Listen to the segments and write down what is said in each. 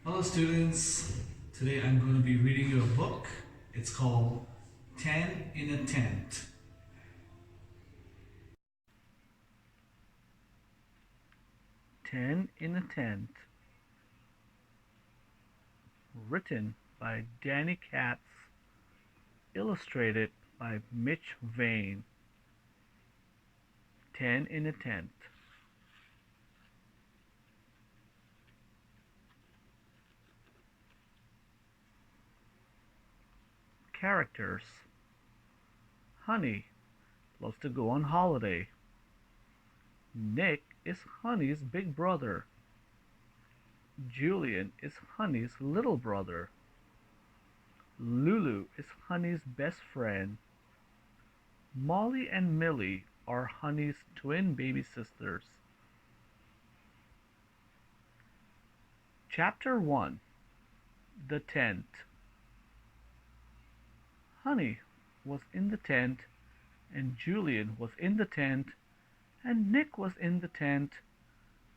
Hello students, today I'm going to be reading you a book. It's called 10 in a Tent. 10 in a Tent, written by Danny Katz, illustrated by Mitch Vane. 10 in a Tent. Characters: Honey loves to go on holiday. Nick is Honey's big brother. Julian is Honey's little brother. Lulu is Honey's best friend. Molly and Millie are Honey's twin baby sisters. Chapter 1: The Tent. Honey was in the tent, and Julian was in the tent, and Nick was in the tent,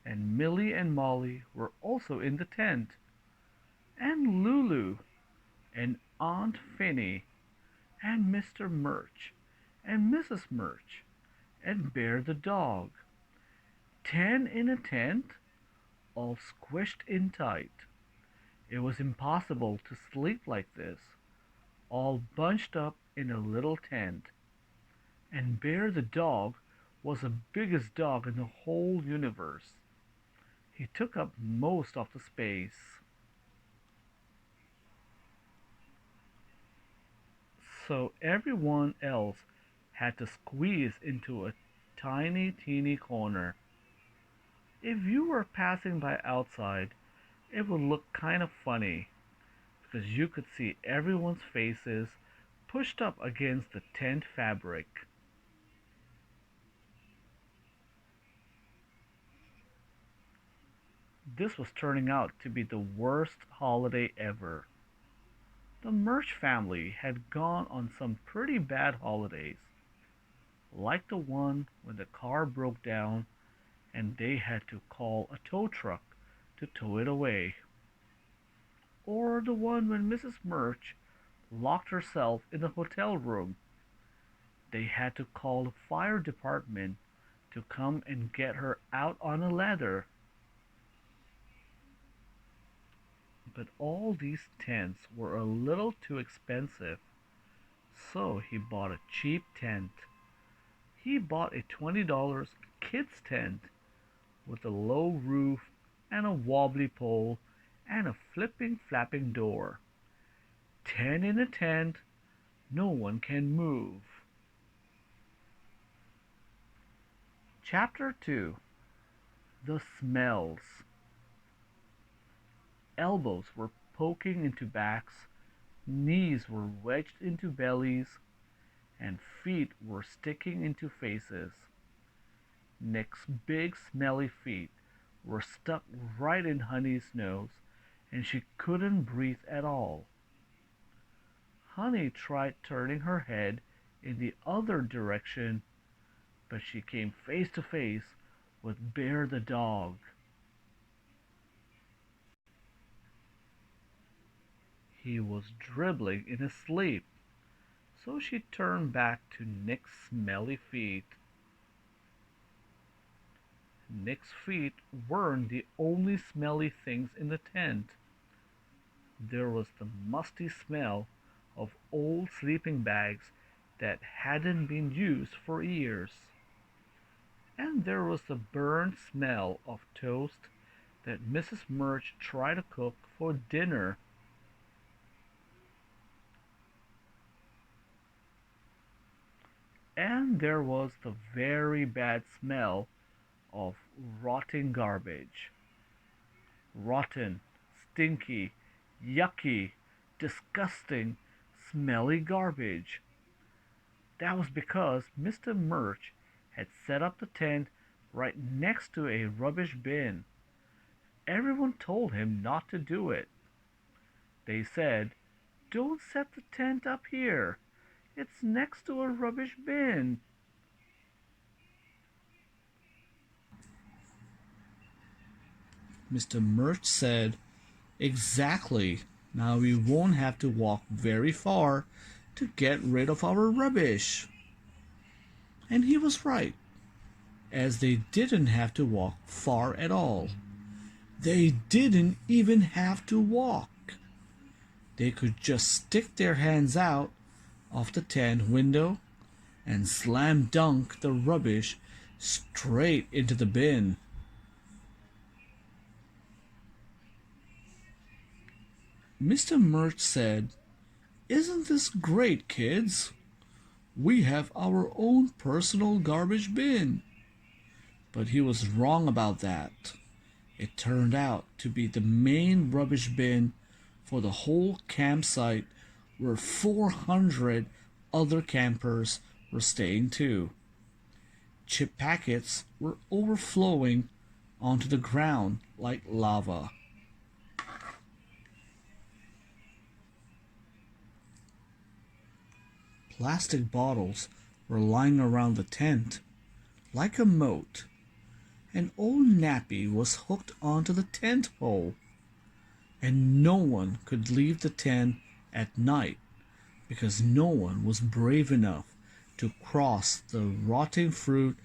and Millie and Molly were also in the tent, and Lulu, and Aunt Finny, and Mr. Murch, and Mrs. Murch, and Bear the dog. 10 in a tent, all squished in tight. It was impossible to sleep like this, all bunched up in a little tent. And Bear the dog was the biggest dog in the whole universe. He took up most of the space. So everyone else had to squeeze into a tiny, teeny corner. If you were passing by outside, it would look kind of funny because you could see everyone's faces pushed up against the tent fabric. This was turning out to be the worst holiday ever. The Murch family had gone on some pretty bad holidays, like the one when the car broke down and they had to call a tow truck to tow it away, or the one when Mrs. Murch locked herself in the hotel room. They had to call the fire department to come and get her out on a ladder. But all these tents were a little too expensive, so he bought a cheap tent. He bought a $20 kids tent with a low roof and a wobbly pole and a flipping flapping door. 10 in a tent, no one can move. Chapter 2: The Smells. Elbows were poking into backs, knees were wedged into bellies, and feet were sticking into faces. Nick's big smelly feet were stuck right in Honey's nose, and she couldn't breathe at all. Honey tried turning her head in the other direction, but she came face to face with Bear the dog. He was dribbling in his sleep, so she turned back to Nick's smelly feet. Nick's feet weren't the only smelly things in the tent. There was the musty smell of old sleeping bags that hadn't been used for years. And there was the burnt smell of toast that Mrs. Murch tried to cook for dinner. And there was the very bad smell of rotting garbage. Rotten, stinky, yucky, disgusting, smelly garbage. That was because Mr. Murch had set up the tent right next to a rubbish bin. Everyone told him not to do it. They said, "Don't set the tent up here. It's next to a rubbish bin." Mr. Murch said, Exactly. Now we won't have to walk very far to get rid of our rubbish. And he was right, as they didn't have to walk far at all. They didn't even have to walk. They could just stick their hands out of the tent window and slam dunk the rubbish straight into the bin. Mr. Murch said, "Isn't this great, kids? We have our own personal garbage bin." But he was wrong about that. It turned out to be the main rubbish bin for the whole campsite, where 400 other campers were staying too. Chip packets were overflowing onto the ground like lava. Plastic bottles were lying around the tent like a moat. An old nappy was hooked onto the tent pole, and no one could leave the tent at night because no one was brave enough to cross the rotting fruit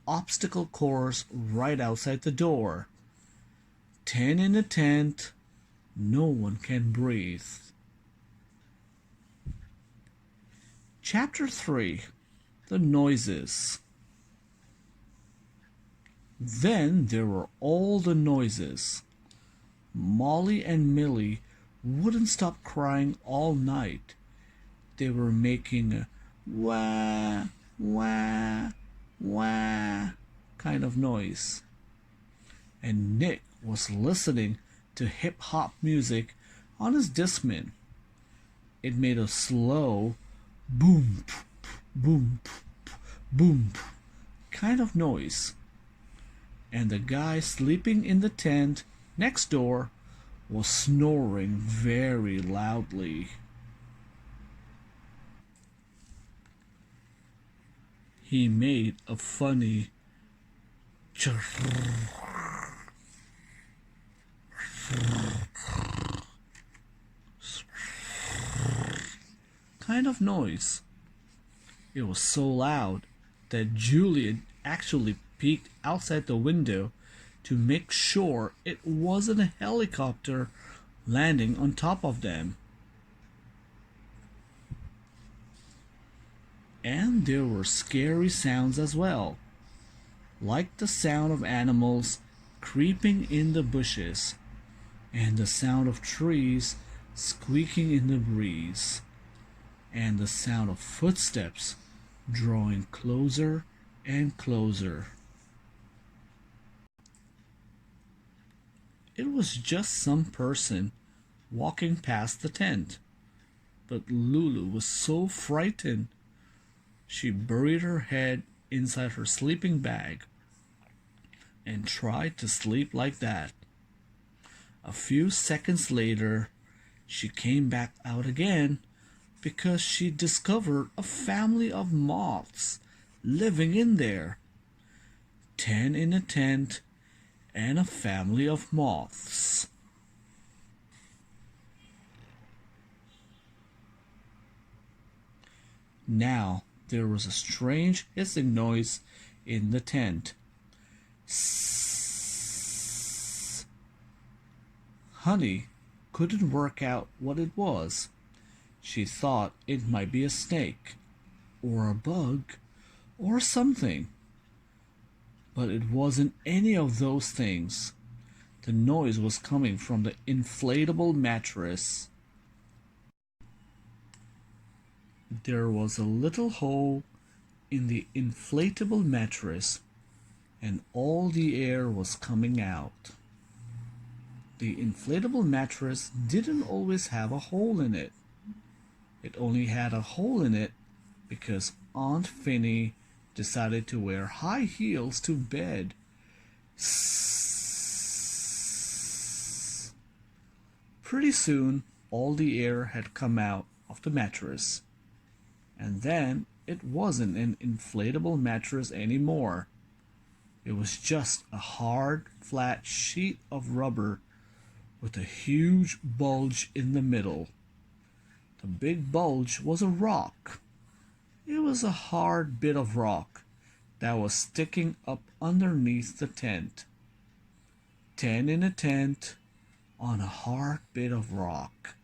obstacle course right outside the door. 10 in a tent, no one can breathe. Chapter 3: The Noises. Then there were all the noises. Molly and Millie wouldn't stop crying all night. They were making a wah, wah, wah kind of noise. And Nick was listening to hip-hop music on his Discman. It made a slow boom, boom, boom kind of noise. And the guy sleeping in the tent next door was snoring very loudly. He made a funny kind of noise. It was so loud that Julian actually peeked outside the window to make sure it wasn't a helicopter landing on top of them. And there were scary sounds as well, like the sound of animals creeping in the bushes and the sound of trees squeaking in the breeze and the sound of footsteps drawing closer and closer. It was just some person walking past the tent, but Lulu was so frightened she buried her head inside her sleeping bag and tried to sleep like that. A few seconds later, she came back out again because she discovered a family of moths living in there. 10 in a tent and a family of moths. Now there was a strange hissing noise in the tent. Sssss. Honey couldn't work out what it was. She thought it might be a snake, or a bug, or something. But it wasn't any of those things. The noise was coming from the inflatable mattress. There was a little hole in the inflatable mattress, and all the air was coming out. The inflatable mattress didn't always have a hole in it. It only had a hole in it because Aunt Finny decided to wear high heels to bed. Pretty soon, all the air had come out of the mattress. And then it wasn't an inflatable mattress anymore. It was just a hard, flat sheet of rubber with a huge bulge in the middle. The big bulge was a rock. It was a hard bit of rock that was sticking up underneath the tent. 10 in a tent on a hard bit of rock.